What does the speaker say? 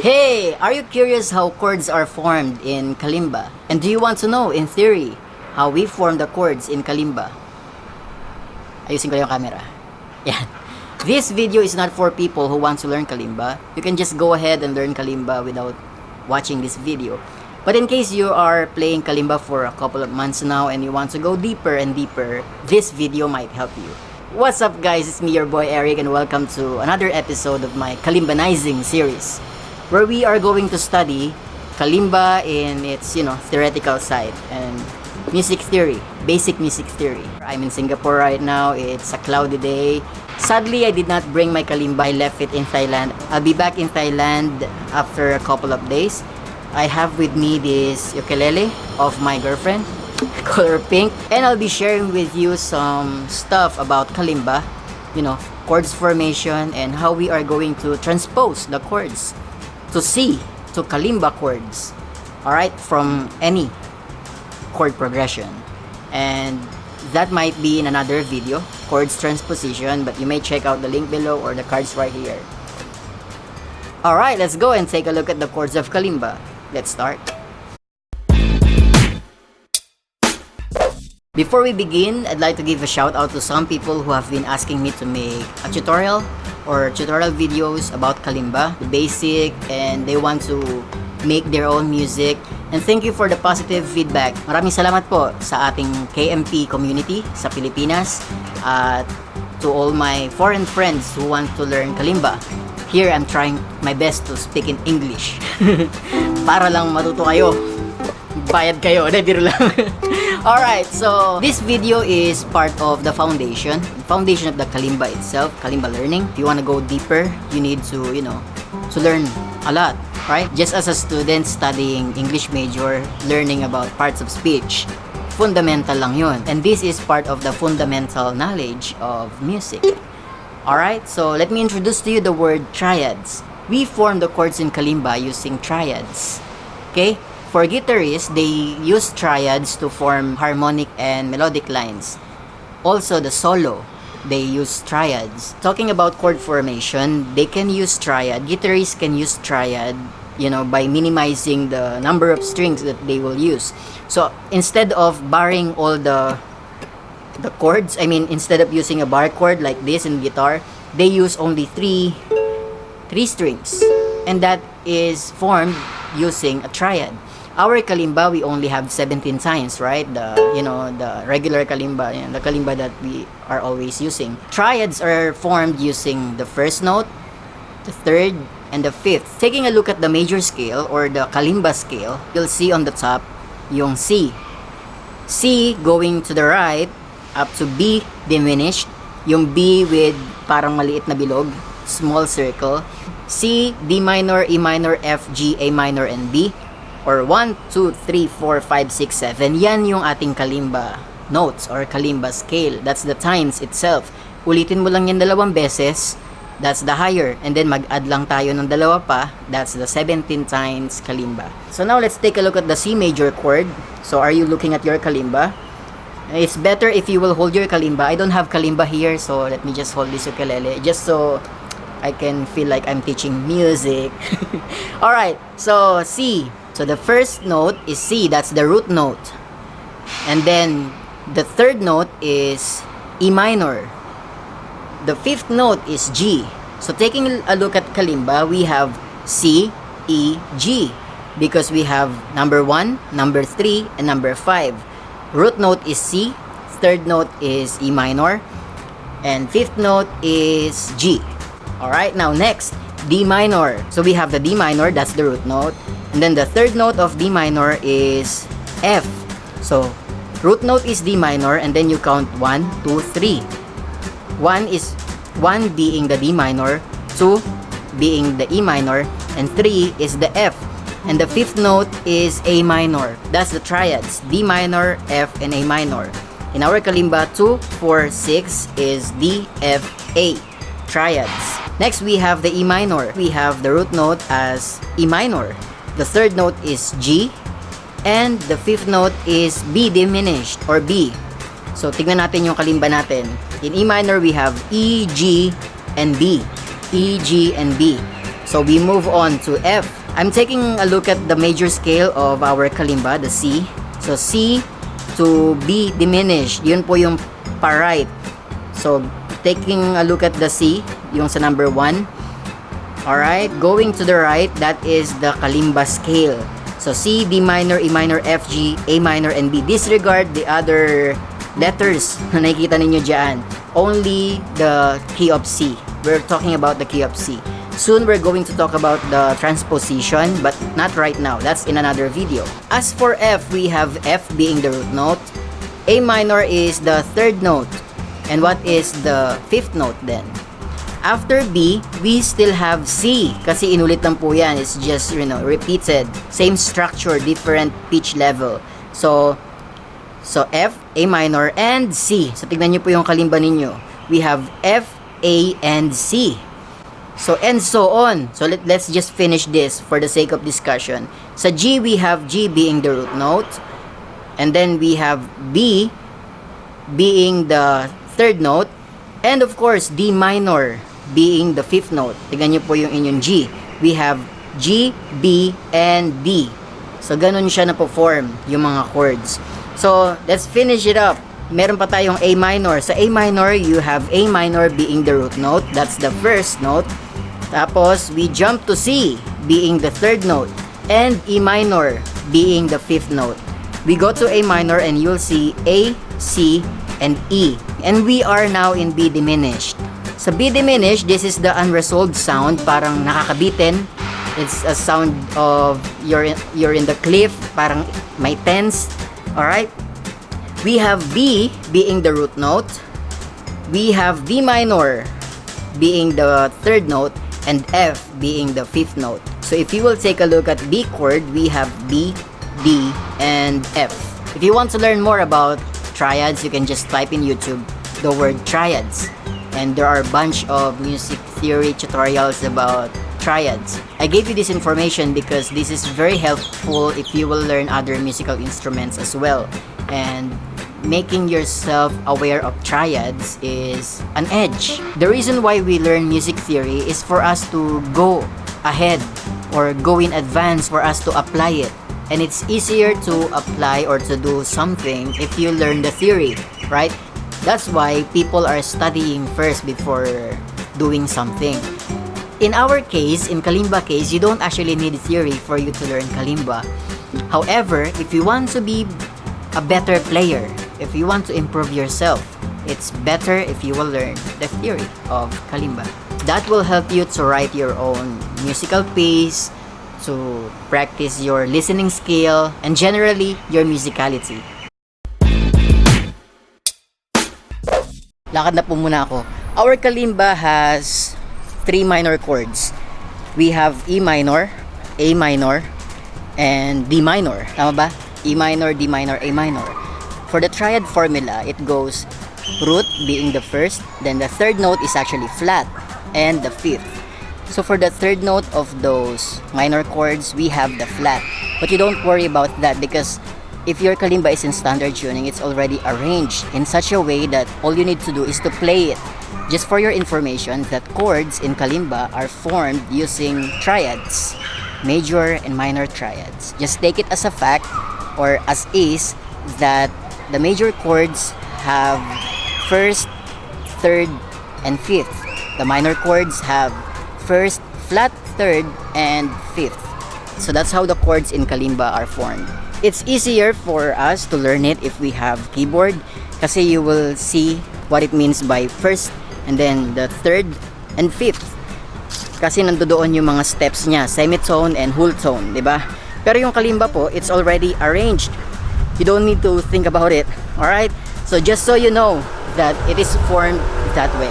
Hey, are you curious how chords are formed in Kalimba? And do you want to know, in theory, how we form the chords in Kalimba? Ayusin ko lang yung camera. Yan. This video is not for people who want to learn Kalimba. You can just go ahead and learn Kalimba without watching this video. But in case you are playing Kalimba for a couple of months now and you want to go deeper and deeper, this video might help you. What's up guys, it's me your boy Erick and welcome to another episode of my Kalimbanizing series, where we are going to study Kalimba in its, theoretical side and music theory, basic music theory. I'm in Singapore right now. It's a cloudy day. Sadly, I did not bring my Kalimba. I left it in Thailand. I'll be back in Thailand after a couple of days. I have with me this ukulele of my girlfriend, color pink, and I'll be sharing with you some stuff about Kalimba, chords formation and how we are going to transpose the chords to C, to Kalimba chords, alright, from any chord progression. And that might be in another video, chords transposition, but you may check out the link below or the cards right here. Alright, let's go and take a look at the chords of Kalimba. Let's start. Before we begin, I'd like to give a shout out to some people who have been asking me to make a tutorial or tutorial videos about Kalimba, the basic, and they want to make their own music. And thank you for the positive feedback. Maraming salamat po sa ating KMP community sa Pilipinas at to all my foreign friends who want to learn Kalimba. Here, I'm trying my best to speak in English. Para lang matuto kayo. Bayad kayo. Biro lang. Alright, so this video is part of the foundation of the Kalimba itself, Kalimba learning. If you want to go deeper, you need to, to learn a lot, right? Just as a student studying English major, learning about parts of speech, fundamental lang yun. And this is part of the fundamental knowledge of music. Alright, so let me introduce to you the word triads. We form the chords in Kalimba using triads. Okay? For guitarists, they use triads to form harmonic and melodic lines. Also, the solo, they use triads. Talking about chord formation, they can use triad. Guitarists can use triad, by minimizing the number of strings that they will use. So, instead of barring all the chords, instead of using a bar chord like this in guitar, they use only three strings, and that is formed using a triad. Our Kalimba, we only have 17 signs, right? The regular Kalimba, the Kalimba that we are always using. Triads are formed using the first note, the third, and the fifth. Taking a look at the major scale or the Kalimba scale, you'll see on the top yung C. C going to the right up to B diminished, yung B with parang maliit na bilog, small circle. C, D minor, E minor, F, G, A minor, and B, or 1, 2, 3, 4, 5, 6, 7. Yan yung ating Kalimba notes or Kalimba scale. That's the times itself. Ulitin mo lang yan 2 beses, that's the higher. And then mag-add lang tayo ng 2 pa, that's the 17 times Kalimba. So now let's take a look at the C major chord. So are you looking at your Kalimba? It's better if you will hold your Kalimba. I don't have Kalimba here, so let me just hold this ukulele just so I can feel like I'm teaching music. Alright, so C. So the first note is C, that's the root note. And then the third note is E minor. The fifth note is G. So taking a look at Kalimba, we have C, E, G, because we have number 1, number 3, and number 5. Root note is C, third note is E minor, and fifth note is G. Alright, now next, D minor. So we have the D minor, that's the root note. And then the third note of D minor is F. So root note is D minor, and then you count 1, 2, 3. 1 being the D minor, 2 being the E minor, and 3 is the F. And the fifth note is A minor. That's the triads, D minor, F, and A minor. In our Kalimba, 2, 4, 6 is D, F, A. Triads. Next, we have the E minor. We have the root note as E minor. The third note is G. And the fifth note is B diminished or B. So, tignan natin yung Kalimba natin. In E minor, we have E, G, and B. E, G, and B. So we move on to F. I'm taking a look at the major scale of our kalimba, the C. So C to B diminished, yun po yung pa-right. So taking a look at the C, yung sa number 1. Alright, going to the right, that is the kalimba scale. So C, B minor, E minor, F, G, A minor, and B. Disregard the other letters na nakikita ninyo dyan. Only the key of C. We're talking about the key of C. Soon we're going to talk about the transposition, but not right now. That's in another video. As for F, we have F being the root note. A minor is the 3rd note. And what is the 5th note then? After B, we still have C. Kasi inulit lang po yan. It's just, repeated. Same structure, different pitch level. So F, A minor, and C. So tignan nyo po yung kalimba ninyo. We have F, A, and C. So, and so on. So, let's just finish this for the sake of discussion. Sa G, we have G being the root note. And then we have B being the 3rd note. And of course, D minor being the 5th note. Tignan nyo po yung inyong G. We have G, B, and D. So, ganun siya na-perform yung mga chords. So, let's finish it up. Meron pa tayong A minor. Sa A minor, you have A minor being the root note. That's the 1st note. Tapos, we jump to C being the 3rd note. And E minor being the 5th note. We go to A minor and you'll see A, C, and E. And we are now in B diminished. Sa B diminished, this is the unresolved sound. Parang nakakabitin. It's a sound of you're in the cliff. Parang may tense. Alright? We have B being the root note. We have B minor being the 3rd note. And F being the 5th note. So if you will take a look at B chord, we have B, D, and F. If you want to learn more about triads, you can just type in YouTube the word triads. And there are a bunch of music theory tutorials about triads. I gave you this information because this is very helpful if you will learn other musical instruments as well. And making yourself aware of triads is an edge. The reason why we learn music theory is for us to go ahead or go in advance for us to apply it. And it's easier to apply or to do something if you learn the theory, right? That's why people are studying first before doing something. In our case, in Kalimba case, you don't actually need theory for you to learn Kalimba. However, if you want to be a better player, if you want to improve yourself, it's better if you will learn the theory of Kalimba. That will help you to write your own musical piece, to practice your listening skill, and generally, your musicality. Lakad na po muna ako. Our Kalimba has 3 minor chords. We have E minor, A minor, and D minor. Tama ba? E minor, D minor, A minor. For the triad formula, it goes root being the 1st, then the 3rd note is actually flat, and the 5th. So for the 3rd note of those minor chords, we have the flat. But you don't worry about that because if your kalimba is in standard tuning, it's already arranged in such a way that all you need to do is to play it. Just for your information, that chords in kalimba are formed using triads, major and minor triads. Just take it as a fact or as is that the major chords have 1st, 3rd, and 5th. The minor chords have 1st, flat, 3rd, and 5th. So that's how the chords in kalimba are formed. It's easier for us to learn it if we have keyboard kasi you will see what it means by 1st and then the 3rd and 5th. Kasi nandoon yung mga steps niya, semitone and whole tone, 'di ba? Pero yung kalimba po, it's already arranged. You don't need to think about it. Alright? So just so you know that it is formed that way.